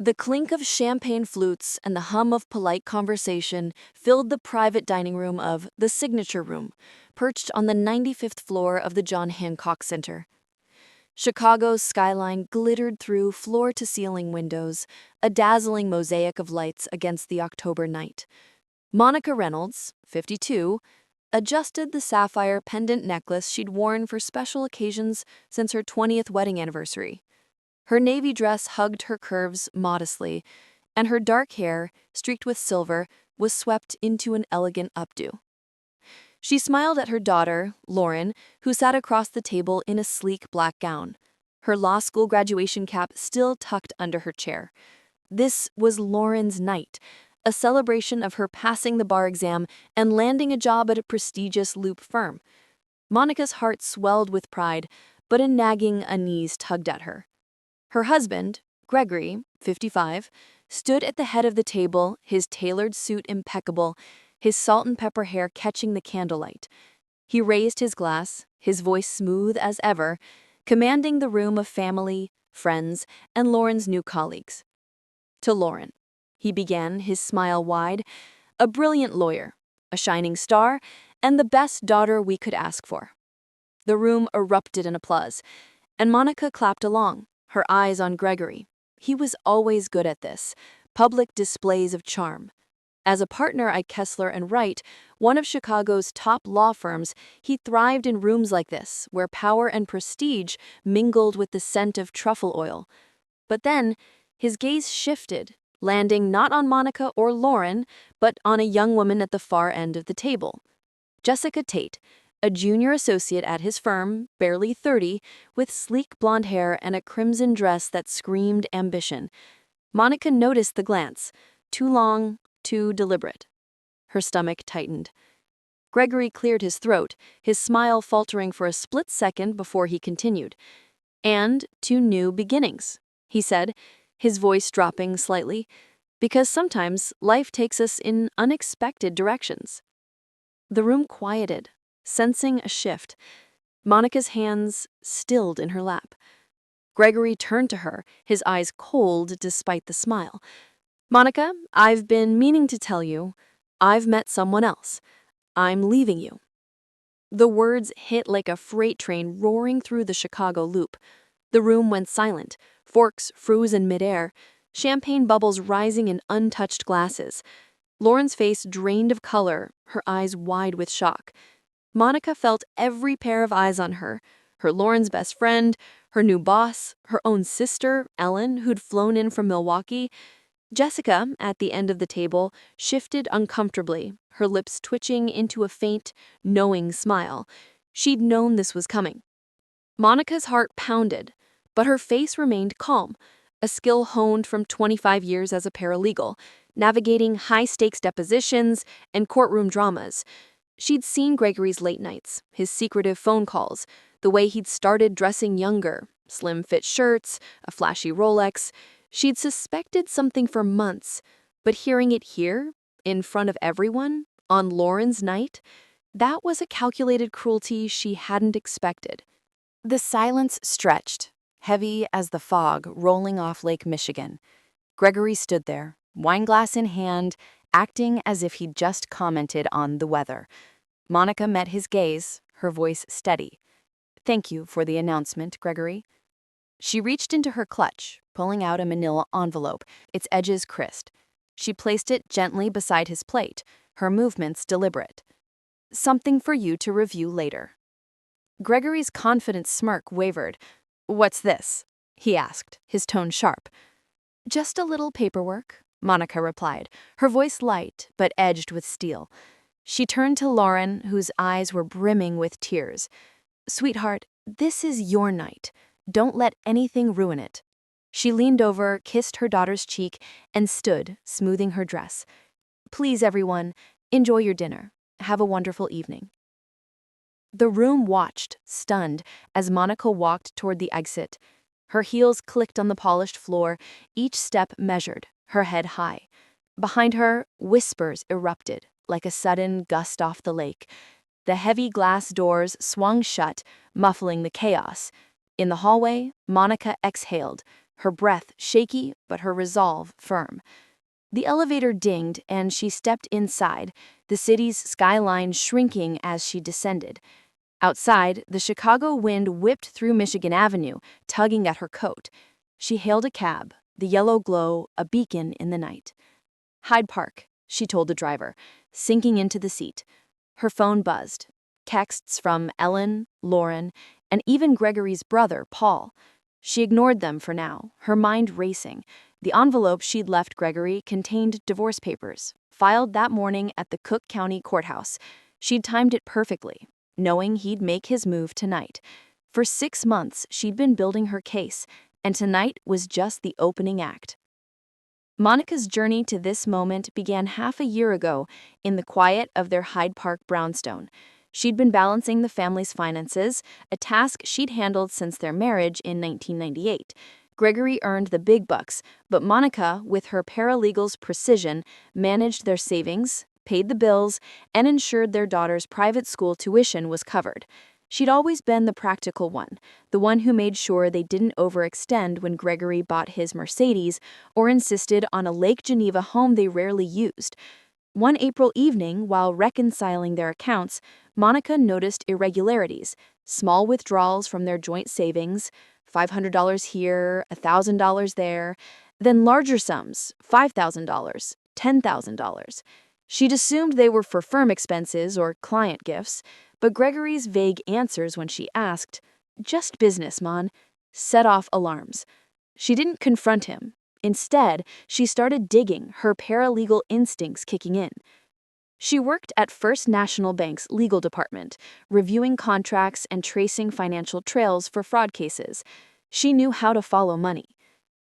The clink of champagne flutes and the hum of polite conversation filled the private dining room of the Signature Room, perched on the 95th floor of the John Hancock Center. Chicago's skyline glittered through floor-to-ceiling windows, a dazzling mosaic of lights against the October night. Monica Reynolds, 52, adjusted the sapphire pendant necklace she'd worn for special occasions since her 20th wedding anniversary. Her navy dress hugged her curves modestly, and her dark hair, streaked with silver, was swept into an elegant updo. She smiled at her daughter, Lauren, who sat across the table in a sleek black gown, her law school graduation cap still tucked under her chair. This was Lauren's night, a celebration of her passing the bar exam and landing a job at a prestigious Loop firm. Monica's heart swelled with pride, but a nagging unease tugged at her. Her husband, Gregory, 55, stood at the head of the table, his tailored suit impeccable, his salt and pepper hair catching the candlelight. He raised his glass, his voice smooth as ever, commanding the room of family, friends, and Lauren's new colleagues. To Lauren, he began, his smile wide, a brilliant lawyer, a shining star, and the best daughter we could ask for. The room erupted in applause, and Monica clapped along, her eyes on Gregory. He was always good at this, public displays of charm. As a partner at Kessler and Wright, one of Chicago's top law firms, he thrived in rooms like this, where power and prestige mingled with the scent of truffle oil. But then, his gaze shifted, landing not on Monica or Lauren, but on a young woman at the far end of the table. Jessica Tate, a junior associate at his firm, barely 30, with sleek blonde hair and a crimson dress that screamed ambition. Monica noticed the glance, too long, too deliberate. Her stomach tightened. Gregory cleared his throat, his smile faltering for a split second before he continued. "And to new beginnings," he said, his voice dropping slightly, "because sometimes life takes us in unexpected directions." The room quieted, sensing a shift. Monica's hands stilled in her lap. Gregory turned to her, his eyes cold despite the smile. "Monica, I've been meaning to tell you, I've met someone else. I'm leaving you." The words hit like a freight train roaring through the Chicago Loop. The room went silent, forks frozen midair, champagne bubbles rising in untouched glasses. Lauren's face drained of color, her eyes wide with shock. Monica felt every pair of eyes on her, Lauren's best friend, her new boss, her own sister, Ellen, who'd flown in from Milwaukee. Jessica, at the end of the table, shifted uncomfortably, her lips twitching into a faint, knowing smile. She'd known this was coming. Monica's heart pounded, but her face remained calm, a skill honed from 25 years as a paralegal, navigating high-stakes depositions and courtroom dramas. She'd seen Gregory's late nights, his secretive phone calls, the way he'd started dressing younger, slim-fit shirts, a flashy Rolex. She'd suspected something for months, but hearing it here, in front of everyone, on Lauren's night, that was a calculated cruelty she hadn't expected. The silence stretched, heavy as the fog rolling off Lake Michigan. Gregory stood there, wineglass in hand, acting as if he'd just commented on the weather. Monica met his gaze, her voice steady. "Thank you for the announcement, Gregory." She reached into her clutch, pulling out a manila envelope, its edges crisped. She placed it gently beside his plate, her movements deliberate. "Something for you to review later." Gregory's confident smirk wavered. "What's this?" he asked, his tone sharp. "Just a little paperwork," Monica replied, her voice light but edged with steel. She turned to Lauren, whose eyes were brimming with tears. "Sweetheart, this is your night. Don't let anything ruin it." She leaned over, kissed her daughter's cheek, and stood, smoothing her dress. "Please, everyone, enjoy your dinner. Have a wonderful evening." The room watched, stunned, as Monica walked toward the exit. Her heels clicked on the polished floor, each step measured, her head high. Behind her, whispers erupted, like a sudden gust off the lake. The heavy glass doors swung shut, muffling the chaos. In the hallway, Monica exhaled, her breath shaky but her resolve firm. The elevator dinged and she stepped inside, the city's skyline shrinking as she descended. Outside, the Chicago wind whipped through Michigan Avenue, tugging at her coat. She hailed a cab, the yellow glow a beacon in the night. Hyde Park, she told the driver, sinking into the seat. Her phone buzzed. Texts from Ellen, Lauren, and even Gregory's brother, Paul. She ignored them for now, her mind racing. The envelope she'd left Gregory contained divorce papers, filed that morning at the Cook County Courthouse. She'd timed it perfectly, knowing he'd make his move tonight. For 6 months, she'd been building her case, and tonight was just the opening act. Monica's journey to this moment began half a year ago in the quiet of their Hyde Park brownstone. She'd been balancing the family's finances, a task she'd handled since their marriage in 1998. Gregory earned the big bucks, but Monica, with her paralegal's precision, managed their savings, paid the bills, and ensured their daughter's private school tuition was covered. She'd always been the practical one, the one who made sure they didn't overextend when Gregory bought his Mercedes or insisted on a Lake Geneva home they rarely used. One April evening, while reconciling their accounts, Monica noticed irregularities, small withdrawals from their joint savings, $500 here, $1,000 there, then larger sums, $5,000, $10,000. She'd assumed they were for firm expenses or client gifts, but Gregory's vague answers when she asked, "Just business, Mon," set off alarms. She didn't confront him. Instead, she started digging, her paralegal instincts kicking in. She worked at First National Bank's legal department, reviewing contracts and tracing financial trails for fraud cases. She knew how to follow money.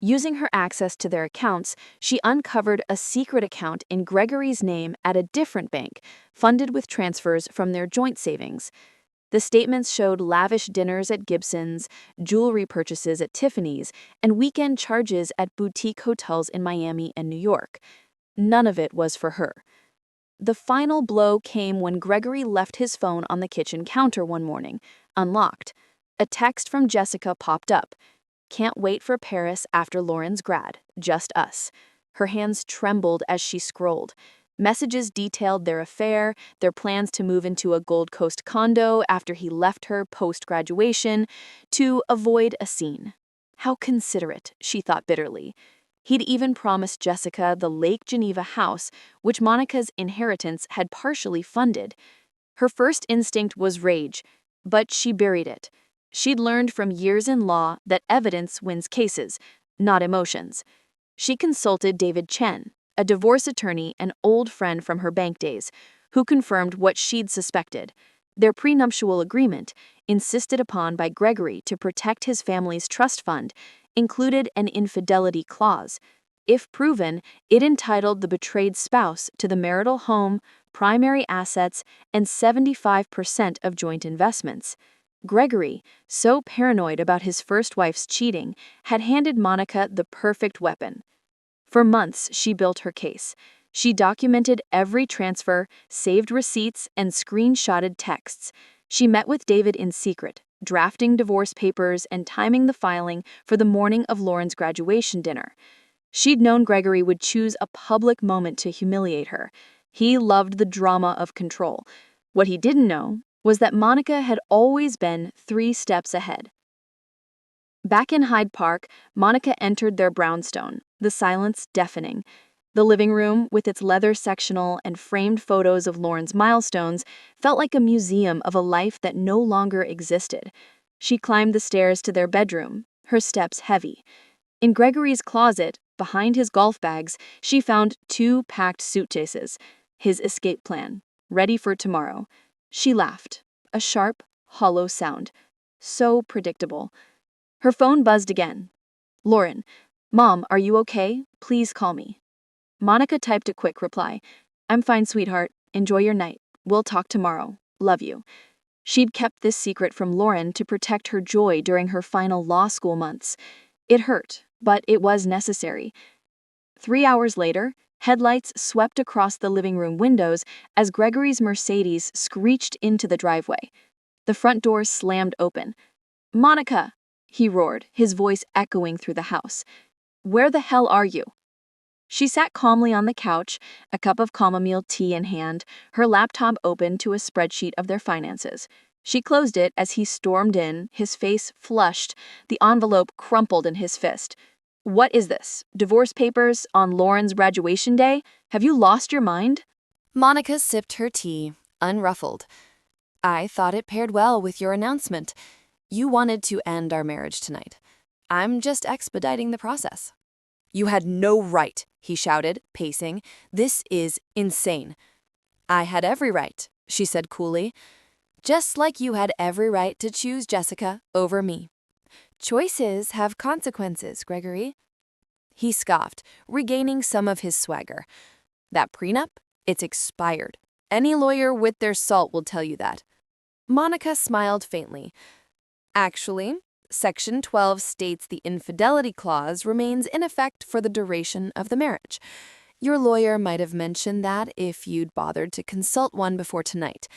Using her access to their accounts, she uncovered a secret account in Gregory's name at a different bank, funded with transfers from their joint savings. The statements showed lavish dinners at Gibson's, jewelry purchases at Tiffany's, and weekend charges at boutique hotels in Miami and New York. None of it was for her. The final blow came when Gregory left his phone on the kitchen counter one morning, unlocked. A text from Jessica popped up. "Can't wait for Paris after Lauren's grad, just us." Her hands trembled as she scrolled. Messages detailed their affair, their plans to move into a Gold Coast condo after he left her post-graduation, to avoid a scene. How considerate, she thought bitterly. He'd even promised Jessica the Lake Geneva house, which Monica's inheritance had partially funded. Her first instinct was rage, but she buried it. She'd learned from years in law that evidence wins cases, not emotions. She consulted David Chen, a divorce attorney and old friend from her bank days, who confirmed what she'd suspected. Their prenuptial agreement, insisted upon by Gregory to protect his family's trust fund, included an infidelity clause. If proven, it entitled the betrayed spouse to the marital home, primary assets, and 75% of joint investments. Gregory, so paranoid about his first wife's cheating, had handed Monica the perfect weapon. For months, she built her case. She documented every transfer, saved receipts, and screenshotted texts. She met with David in secret, drafting divorce papers and timing the filing for the morning of Lauren's graduation dinner. She'd known Gregory would choose a public moment to humiliate her. He loved the drama of control. What he didn't know was that Monica had always been 3 steps ahead. Back in Hyde Park, Monica entered their brownstone, the silence deafening. The living room, with its leather sectional and framed photos of Lauren's milestones, felt like a museum of a life that no longer existed. She climbed the stairs to their bedroom, her steps heavy. In Gregory's closet, behind his golf bags, she found 2 packed suitcases, his escape plan, ready for tomorrow. She laughed, a sharp, hollow sound. So predictable. Her phone buzzed again. "Lauren, Mom, are you okay? Please call me." Monica typed a quick reply. "I'm fine, sweetheart. Enjoy your night. We'll talk tomorrow. Love you." She'd kept this secret from Lauren to protect her joy during her final law school months. It hurt, but it was necessary. 3 hours later, headlights swept across the living room windows as Gregory's Mercedes screeched into the driveway. The front door slammed open. "Monica!" he roared, his voice echoing through the house. "Where the hell are you?" She sat calmly on the couch, a cup of chamomile tea in hand, her laptop open to a spreadsheet of their finances. She closed it as he stormed in, his face flushed, the envelope crumpled in his fist. "What is this? Divorce papers on Lauren's graduation day? Have you lost your mind?" Monica sipped her tea, unruffled. "I thought it paired well with your announcement. You wanted to end our marriage tonight. I'm just expediting the process." "You had no right," he shouted, pacing. "This is insane." "I had every right," she said coolly. "Just like you had every right to choose Jessica over me. Choices have consequences, Gregory." He scoffed, regaining some of his swagger. "That prenup? It's expired. Any lawyer with their salt will tell you that." Monica smiled faintly. "Actually, Section 12 states the infidelity clause remains in effect for the duration of the marriage. Your lawyer might have mentioned that if you'd bothered to consult one before tonight.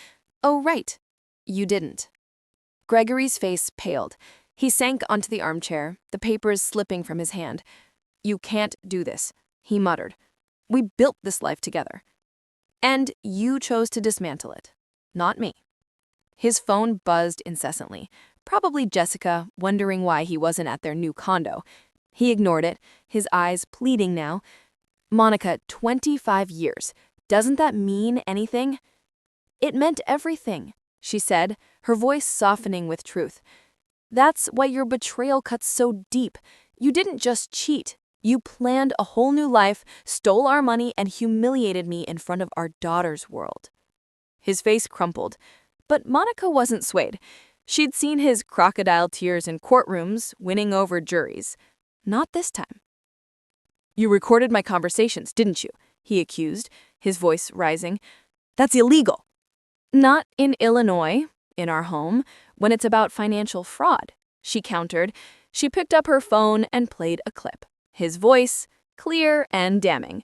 Oh, right. You didn't." Gregory's face paled. He sank onto the armchair, the papers slipping from his hand. "You can't do this," he muttered. "We built this life together. And you chose to dismantle it, not me." His phone buzzed incessantly, probably Jessica, wondering why he wasn't at their new condo. He ignored it, his eyes pleading now. "Monica, 25 years. Doesn't that mean anything?" "It meant everything," she said, her voice softening with truth. "That's why your betrayal cuts so deep. You didn't just cheat. You planned a whole new life, stole our money, and humiliated me in front of our daughter's world." His face crumpled. But Monica wasn't swayed. She'd seen his crocodile tears in courtrooms, winning over juries. Not this time. "You recorded my conversations, didn't you?" he accused, his voice rising. "That's illegal." "Not in Illinois, in our home, when it's about financial fraud," she countered. She picked up her phone and played a clip. His voice, clear and damning.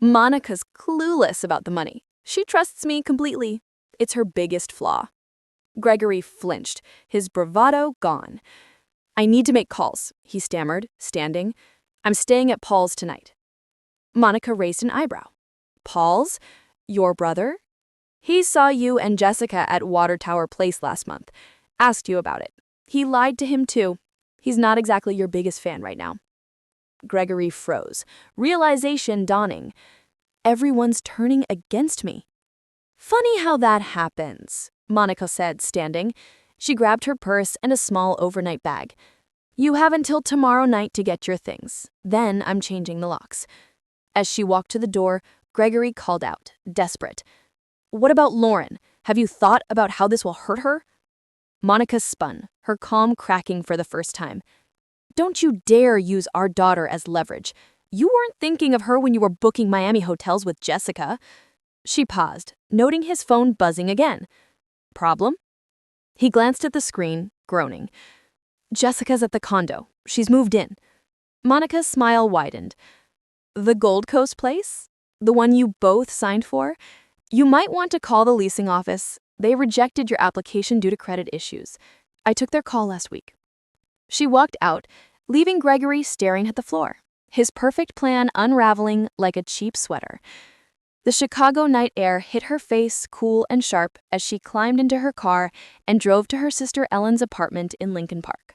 "Monica's clueless about the money. She trusts me completely. It's her biggest flaw." Gregory flinched, his bravado gone. "I need to make calls," he stammered, standing. "I'm staying at Paul's tonight." Monica raised an eyebrow. "Paul's? Your brother? He saw you and Jessica at Water Tower Place last month. Asked you about it. He lied to him too. He's not exactly your biggest fan right now." Gregory froze, realization dawning. Everyone's turning against me. "Funny how that happens," Monica said, standing. She grabbed her purse and a small overnight bag. "You have until tomorrow night to get your things. Then I'm changing the locks." As she walked to the door, Gregory called out, desperate. "What about Lauren? Have you thought about how this will hurt her?" Monica spun, her calm cracking for the first time. "Don't you dare use our daughter as leverage. You weren't thinking of her when you were booking Miami hotels with Jessica." She paused, noting his phone buzzing again. "Problem?" He glanced at the screen, groaning. "Jessica's at the condo. She's moved in." Monica's smile widened. "The Gold Coast place? The one you both signed for? You might want to call the leasing office. They rejected your application due to credit issues. I took their call last week." She walked out, leaving Gregory staring at the floor, his perfect plan unraveling like a cheap sweater. The Chicago night air hit her face cool and sharp as she climbed into her car and drove to her sister Ellen's apartment in Lincoln Park.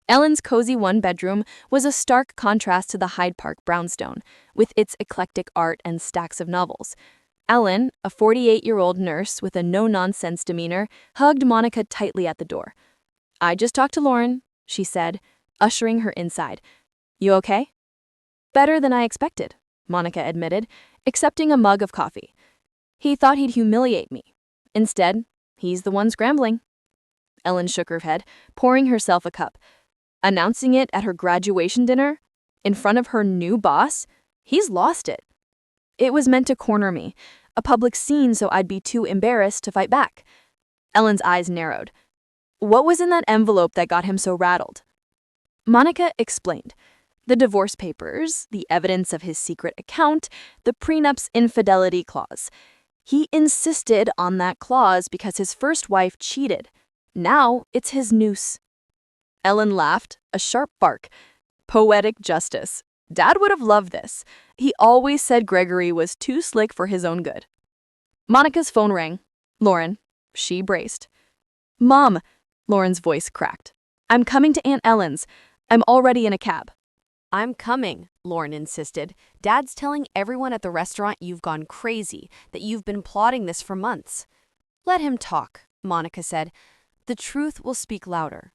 Ellen's cozy one-bedroom was a stark contrast to the Hyde Park brownstone, with its eclectic art and stacks of novels. Ellen, a 48-year-old nurse with a no-nonsense demeanor, hugged Monica tightly at the door. "I just talked to Lauren," she said, ushering her inside. "You okay?" "Better than I expected," Monica admitted, accepting a mug of coffee. "He thought he'd humiliate me. Instead, he's the one scrambling." Ellen shook her head, pouring herself a cup. "Announcing it at her graduation dinner? In front of her new boss? He's lost it." "It was meant to corner me, a public scene so I'd be too embarrassed to fight back." Ellen's eyes narrowed. "What was in that envelope that got him so rattled?" Monica explained. The divorce papers, the evidence of his secret account, the prenup's infidelity clause. He insisted on that clause because his first wife cheated. Now it's his noose. Ellen laughed, a sharp bark. Poetic justice. Dad would have loved this. He always said Gregory was too slick for his own good. Monica's phone rang. Lauren. She braced. Mom, Lauren's voice cracked. I'm coming to Aunt Ellen's. I'm already in a cab. I'm coming, Lauren insisted. Dad's telling everyone at the restaurant you've gone crazy, that you've been plotting this for months. Let him talk, Monica said. The truth will speak louder.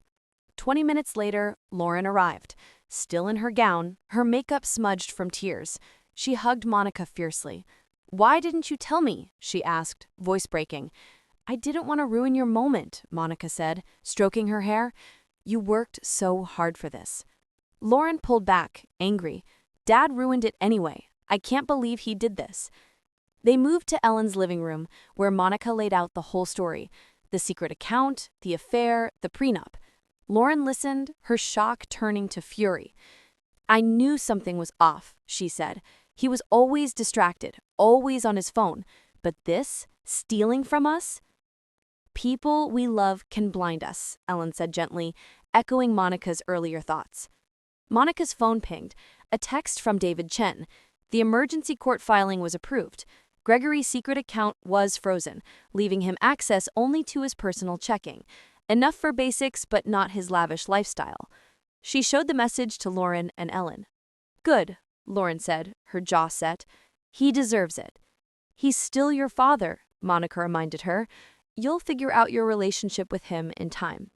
20 minutes later, Lauren arrived. Still in her gown, her makeup smudged from tears. She hugged Monica fiercely. Why didn't you tell me? She asked, voice breaking. I didn't want to ruin your moment, Monica said, stroking her hair. You worked so hard for this. Lauren pulled back, angry. Dad ruined it anyway. I can't believe he did this. They moved to Ellen's living room, where Monica laid out the whole story. The secret account, the affair, the prenup. Lauren listened, her shock turning to fury. I knew something was off, she said. He was always distracted, always on his phone. But this, stealing from us? People we love can blind us, Ellen said gently, echoing Monica's earlier thoughts. Monica's phone pinged, a text from David Chen. The emergency court filing was approved. Gregory's secret account was frozen, leaving him access only to his personal checking. Enough for basics, but not his lavish lifestyle. She showed the message to Lauren and Ellen. Good, Lauren said, her jaw set. He deserves it. He's still your father, Monica reminded her. You'll figure out your relationship with him in time.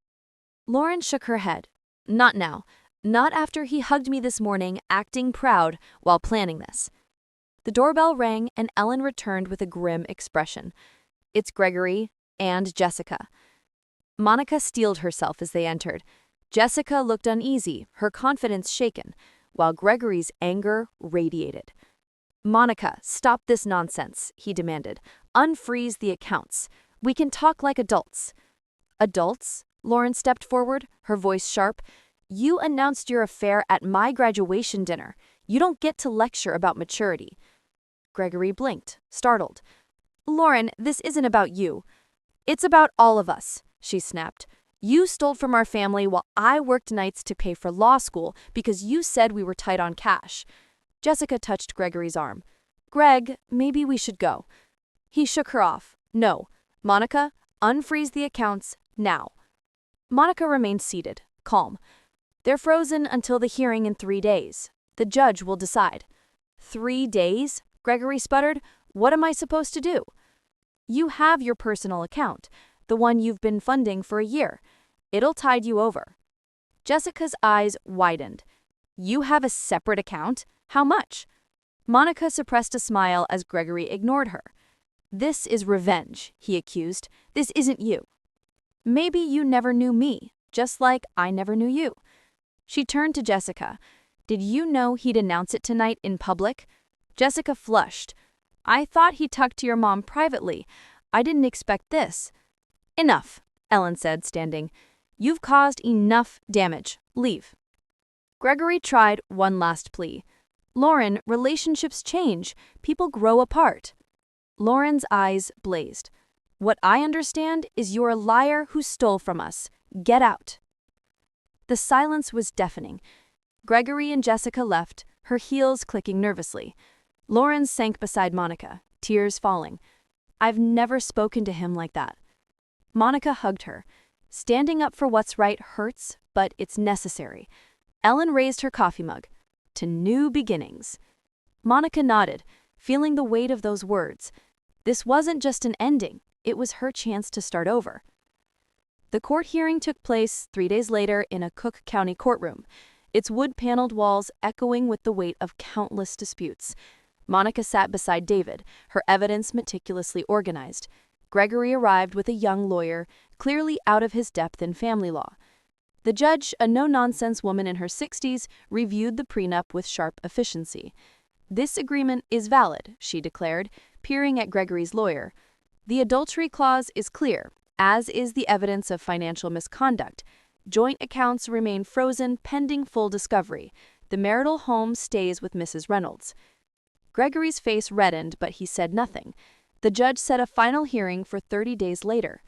Lauren shook her head. Not now. Not after he hugged me this morning, acting proud while planning this. The doorbell rang and Ellen returned with a grim expression. It's Gregory and Jessica. Monica steeled herself as they entered. Jessica looked uneasy, her confidence shaken, while Gregory's anger radiated. Monica, stop this nonsense, he demanded. Unfreeze the accounts. We can talk like adults. Adults? Lauren stepped forward, her voice sharp. You announced your affair at my graduation dinner. You don't get to lecture about maturity. Gregory blinked, startled. Lauren, this isn't about you. It's about all of us, she snapped. You stole from our family while I worked nights to pay for law school because you said we were tight on cash. Jessica touched Gregory's arm. Greg, maybe we should go. He shook her off. No. Monica, unfreeze the accounts now. Monica remained seated, calm. They're frozen until the hearing in 3 days. The judge will decide. 3 days? Gregory sputtered. What am I supposed to do? You have your personal account, the one you've been funding for a year. It'll tide you over. Jessica's eyes widened. You have a separate account? How much? Monica suppressed a smile as Gregory ignored her. This is revenge, he accused. This isn't you. Maybe you never knew me, just like I never knew you. She turned to Jessica. Did you know he'd announce it tonight in public? Jessica flushed. I thought he talked to your mom privately. I didn't expect this. Enough, Ellen said, standing. You've caused enough damage. Leave. Gregory tried one last plea. Lauren, relationships change. People grow apart. Lauren's eyes blazed. What I understand is you're a liar who stole from us. Get out. The silence was deafening. Gregory and Jessica left, her heels clicking nervously. Lauren sank beside Monica, tears falling. I've never spoken to him like that. Monica hugged her. Standing up for what's right hurts, but it's necessary. Ellen raised her coffee mug. To new beginnings. Monica nodded, feeling the weight of those words. This wasn't just an ending, it was her chance to start over. The court hearing took place 3 days later in a Cook County courtroom, its wood-paneled walls echoing with the weight of countless disputes. Monica sat beside David, her evidence meticulously organized. Gregory arrived with a young lawyer, clearly out of his depth in family law. The judge, a no-nonsense woman in her 60s, reviewed the prenup with sharp efficiency. This agreement is valid, she declared, peering at Gregory's lawyer. The adultery clause is clear, as is the evidence of financial misconduct. Joint accounts remain frozen pending full discovery. The marital home stays with Mrs. Reynolds. Gregory's face reddened, but he said nothing. The judge set a final hearing for 30 days later.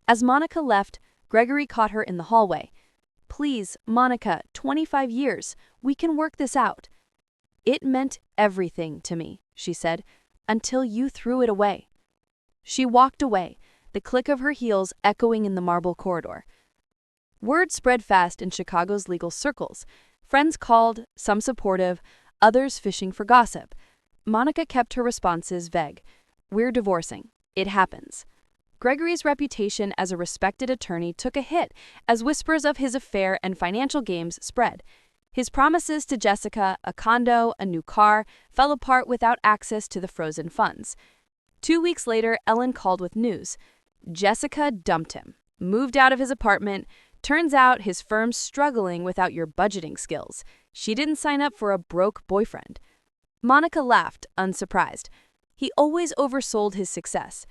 As Monica left, Gregory caught her in the hallway. Please, Monica, 25 years. We can work this out. It meant everything to me, she said, until you threw it away. She walked away, the click of her heels echoing in the marble corridor. Word spread fast in Chicago's legal circles. Friends called, some supportive, others fishing for gossip. Monica kept her responses vague. We're divorcing. It happens. Gregory's reputation as a respected attorney took a hit as whispers of his affair and financial games spread. His promises to Jessica, a condo, a new car, fell apart without access to the frozen funds. 2 weeks later, Ellen called with news. Jessica dumped him, moved out of his apartment. Turns out his firm's struggling without your budgeting skills. She didn't sign up for a broke boyfriend. Monica laughed, unsurprised. He always oversold his success.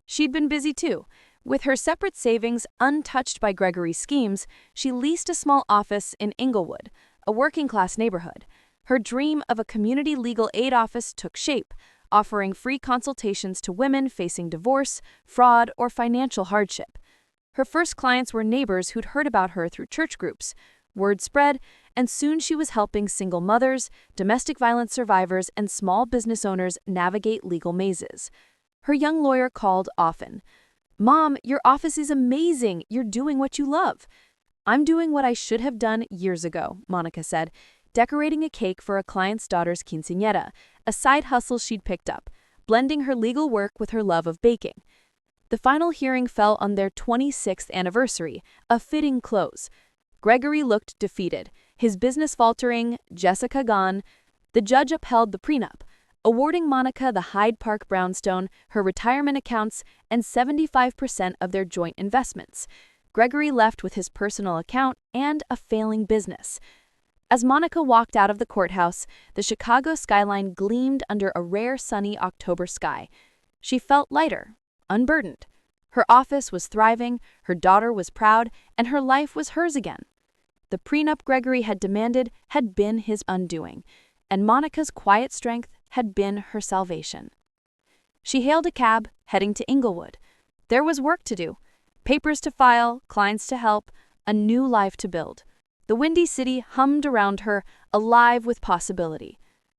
She'd been busy too. With her separate savings untouched by Gregory's schemes, she leased a small office in Inglewood, a working-class neighborhood. Her dream of a community legal aid office took shape, offering free consultations to women facing divorce, fraud, or financial hardship. Her first clients were neighbors who'd heard about her through church groups. Word spread, and soon she was helping single mothers, domestic violence survivors, and small business owners navigate legal mazes. Her young lawyer called often. "Mom, your office is amazing. You're doing what you love." "I'm doing what I should have done years ago," Monica said, decorating a cake for a client's daughter's quinceañera, a side hustle she'd picked up, blending her legal work with her love of baking. The final hearing fell on their 26th anniversary, a fitting close. Gregory looked defeated, his business faltering, Jessica gone. The judge upheld the prenup, awarding Monica the Hyde Park brownstone, her retirement accounts, and 75% of their joint investments. Gregory left with his personal account and a failing business. As Monica walked out of the courthouse, the Chicago skyline gleamed under a rare sunny October sky. She felt lighter, unburdened. Her office was thriving, her daughter was proud, and her life was hers again. The prenup Gregory had demanded had been his undoing, and Monica's quiet strength had been her salvation. She hailed a cab, heading to Inglewood. There was work to do, papers to file, clients to help, a new life to build. The Windy City hummed around her, alive with possibility.